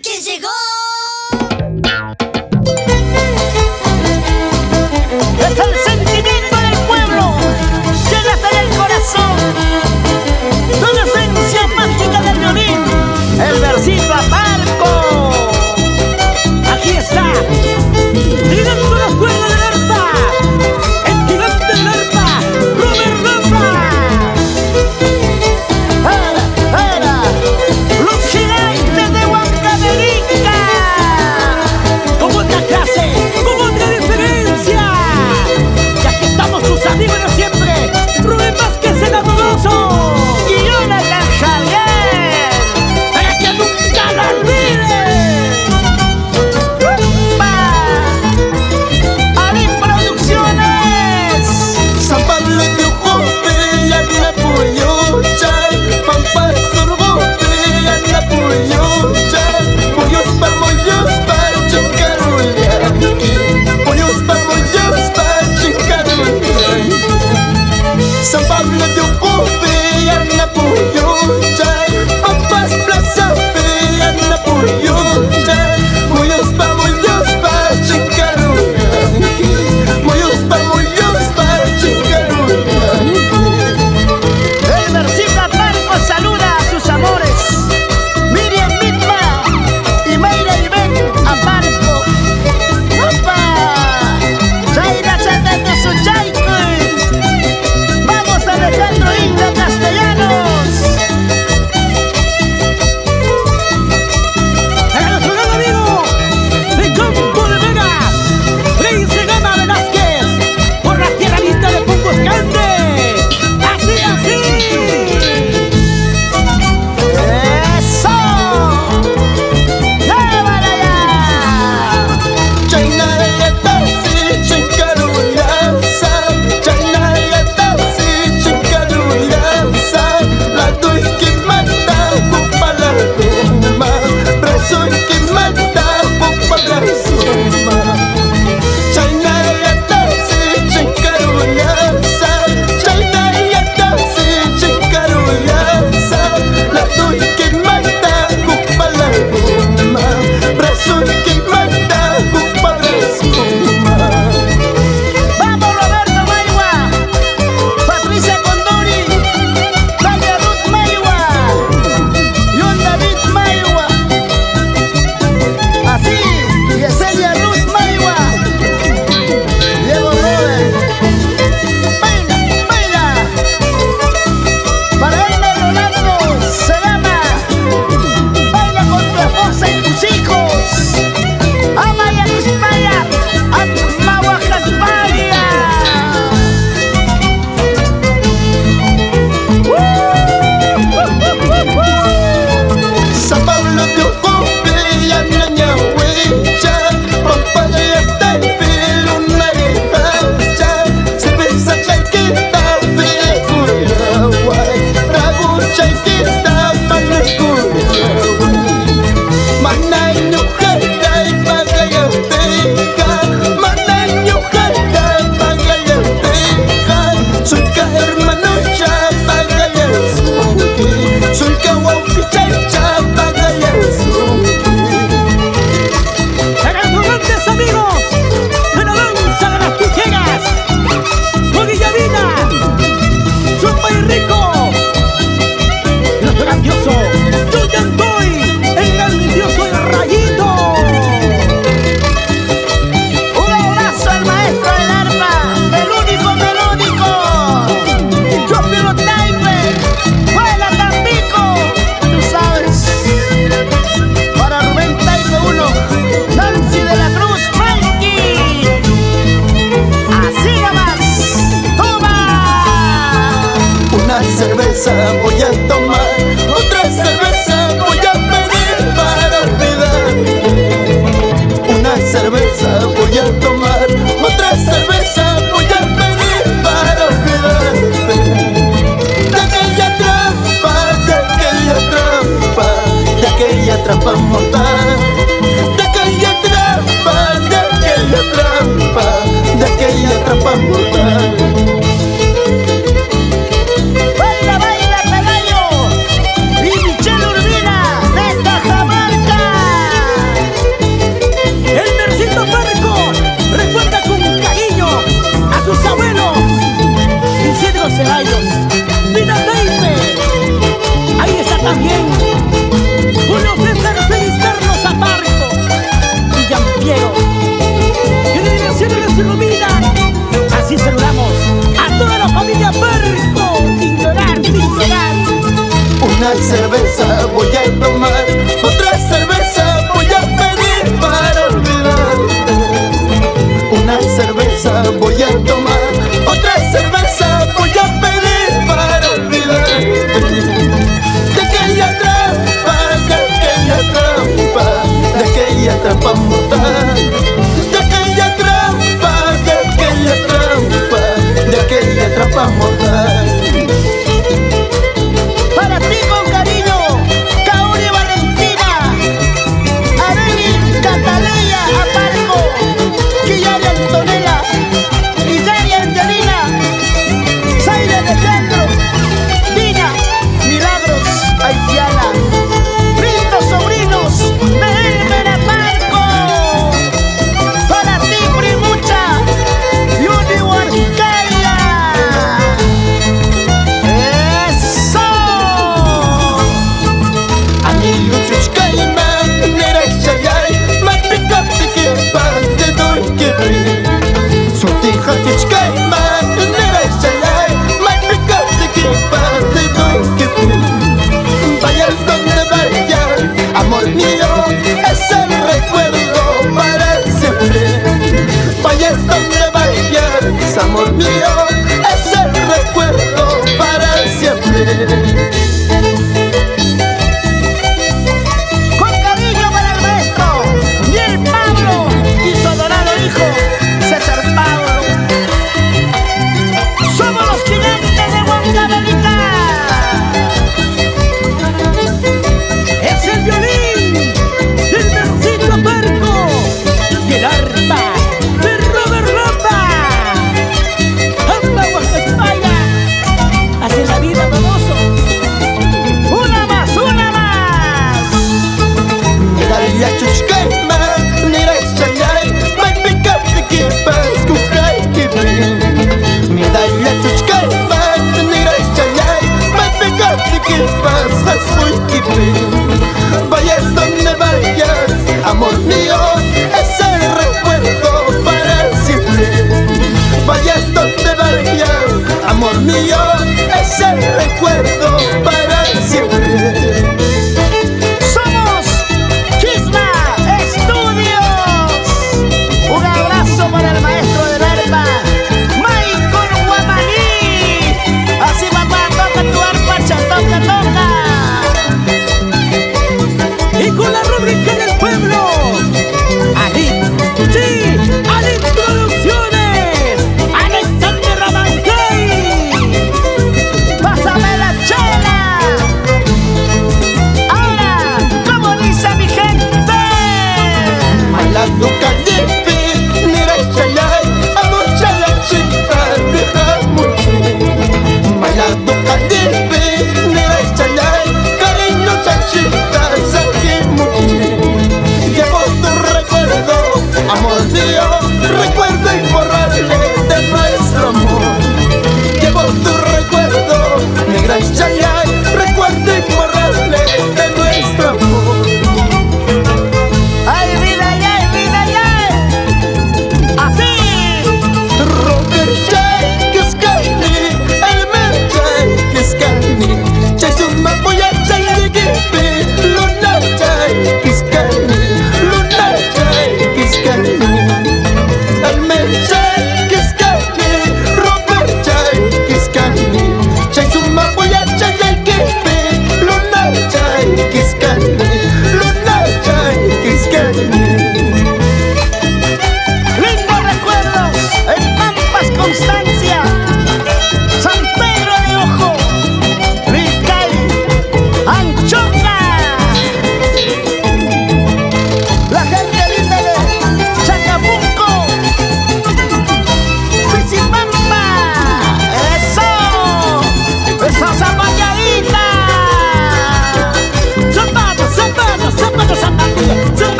quién llegó. Es el sentimiento del pueblo, llega hasta el corazón. Toda esencia mágica del violín, el versito Aparco. Aquí está, tirando las cuerdas del arpa, el gigante del arpa, Robert Rafa. Los gigantes de Huancavelica, con otra clase, con otra diferencia. Y aquí estamos tus amigos de siempre, Rubén Vázquez el amoroso y Jonathan Javier, para que nunca lo olvides. ¡Ali Producciones! San Pablo de Ojope, la Puyocha, Pampa Sorbope, la Puyocha, Moyos pa Chincarulianqui, Moyos pa Chincarulianqui. San Pablo de Ojope, la Puyocha, Pampas Plaza, la Puyocha, Moyos pa Chincarulianqui, Moyos pa Chincarulianqui. El versito Aparco saluda a sus amores, Miriam Mitma y Mayra Ivén Aparco. ¡Opa! ¡Chaira Chatete Suchaique! ¡Vamos Alejandro Inga Castellanos! ¡A nuestro gran amigo de Campo de Vega, Prince Gama Velázquez, por la tierra linda de Punco Escante! ¡Así, así! ¡Eso! ¡Llévala ya! China Yatasi Chincarulianza, China Yatasi Chincarulianza, la doy que mata pupa la goma, brazo que mata pupa la suma. China Yatasi Chincarulianza, China Yatasi Chincarulianza, la doy que mata pupa la goma, brazo que mata pupa la suma. ¡Vamos Roberto Maywa! ¡Patricia Condori! ¡Tania Ruth Maywa! ¡John David Maywa! Así, Yesenia Ruth Maywa. Diego Robert. ¡Baila, baila! Para Elmer Rolando se llama Baila con tu esposa y tus hijos. Amaya Quispaya, Amawa Caspaya. San Pablo de Ojope, la Ñañahuecha, Pampa de Taipe, Luna y Tacha, cerveza chaiqueta, fea Curaguay, trago chaiqueta, pana Curaguay. Manaño jara y pagayateja, Manaño jara y pagayateja, Zulca hermanocha, pagayazuki, Zulca guaupichacha, pagayazuki. ¡Eran grandes amigos de la danza de las tijeras! ¡Con Guillavina! ¡Sopa y Rico! ¡Y los grandioso! ¡Yuyan Toy! ¡El grandioso El Rayito! ¡Un abrazo al maestro del arpa! ¡El único melódico! ¡Yo quiero Taipe! ¡Vuela Tampico! ¡Tú sabes! Para Rubén Taipe 1, Nancy de la Cruz Frankie. Así nomás, toma. Una cerveza voy a tomar, otra cerveza voy a pedir para olvidar. Una cerveza voy a tomar, otra cerveza voy a pedir para olvidarte. De aquella trampa, de aquella trampa, de aquella trampa mortal. De aquella trampa, de aquella trampa, de aquella trampa mortal. ¡Baila, baila, Pelayo! ¡Y Michelle Urbina de Cajamarca!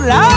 Hola.